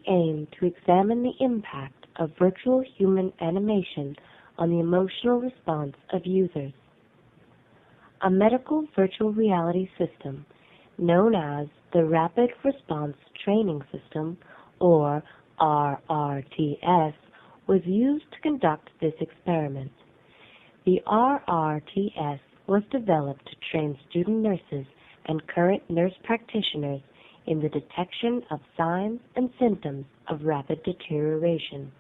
aim to examine the impact of virtual human animation on the emotional response of users. A medical virtual reality system, known as the Rapid Response Training System, or RRTS, was used to conduct this experiment. The RRTS was developed to train student nurses and current nurse practitioners in the detection of signs and symptoms of rapid deterioration.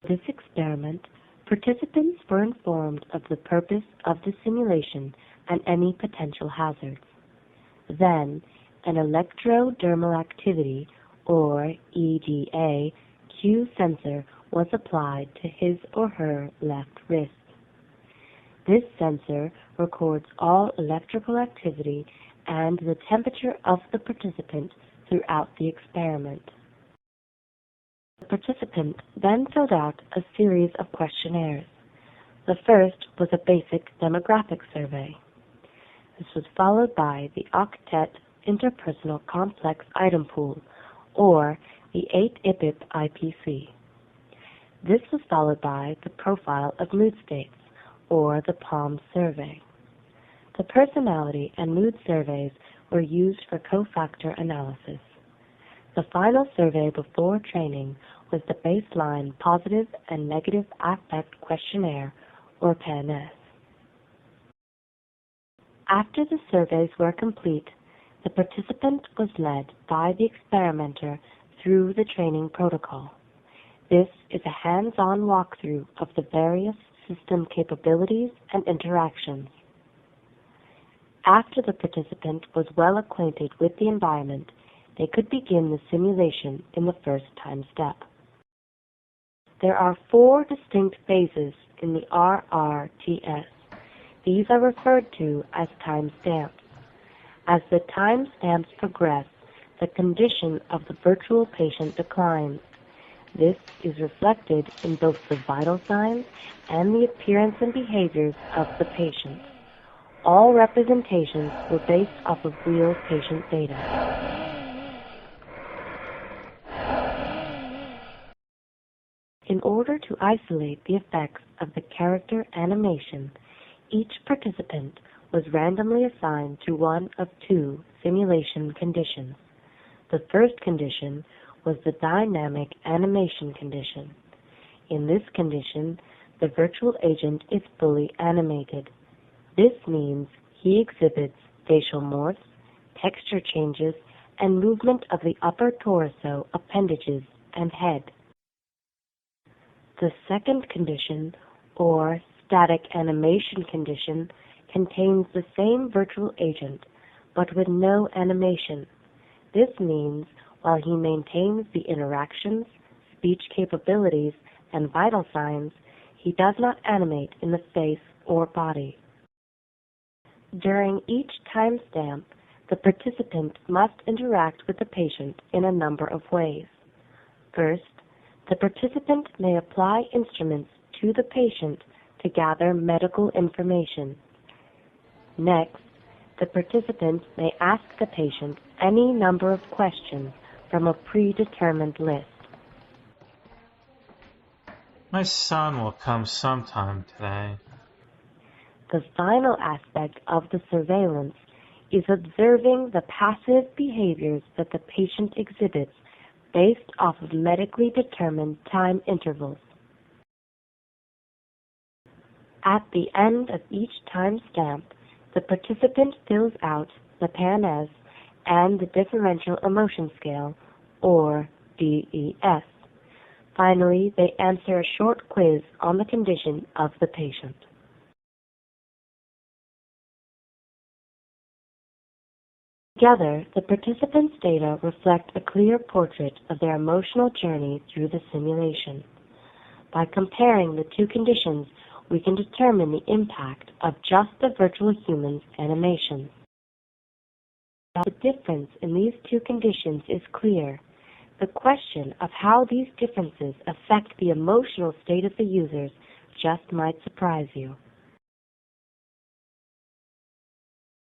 For this experiment, participants were informed of the purpose of the simulation and any potential hazards. Then, an electrodermal activity, or EDA, cue sensor was applied to his or her left wrist. This sensor records all electrical activity and the temperature of the participant throughout the experiment. The participant then filled out a series of questionnaires. The first was a basic demographic survey. This was followed by the Octet Interpersonal Complex Item Pool, or the 8-IPIP IPC. This was followed by the Profile of Mood States, or the PALM survey. The personality and mood surveys were used for cofactor analysis. The final survey before training was the Baseline Positive and Negative Affect Questionnaire, or PANS. After the surveys were complete, the participant was led by the experimenter through the training protocol. This is a hands-on walkthrough of the various system capabilities and interactions. After the participant was well acquainted with the environment, they could begin the simulation in the first time step. There are 4 distinct phases in the RRTS. These are referred to as timestamps. As the timestamps progress, the condition of the virtual patient declines. This is reflected in both the vital signs and the appearance and behaviors of the patient. All representations were based off of real patient data. In order to isolate the effects of the character animation, each participant was randomly assigned to one of 2 simulation conditions. The first condition was the dynamic animation condition. In this condition, the virtual agent is fully animated. This means he exhibits facial morphs, texture changes, and movement of the upper torso, appendages, and head. The second condition, or static animation condition, contains the same virtual agent, but with no animation. This means while he maintains the interactions, speech capabilities, and vital signs, he does not animate in the face or body. During each timestamp, the participant must interact with the patient in a number of ways. First, the participant may apply instruments to the patient to gather medical information. Next, the participant may ask the patient any number of questions from a predetermined list. My son will come sometime today. The final aspect of the surveillance is observing the passive behaviors that the patient exhibits based off of medically determined time intervals. At the end of each timestamp, the participant fills out the PANS and the Differential Emotion Scale, or DES. Finally, they answer a short quiz on the condition of the patient. Together, the participants' data reflect a clear portrait of their emotional journey through the simulation. By comparing the 2 conditions, we can determine the impact of just the virtual human's animation. The difference in these 2 conditions is clear. The question of how these differences affect the emotional state of the users just might surprise you.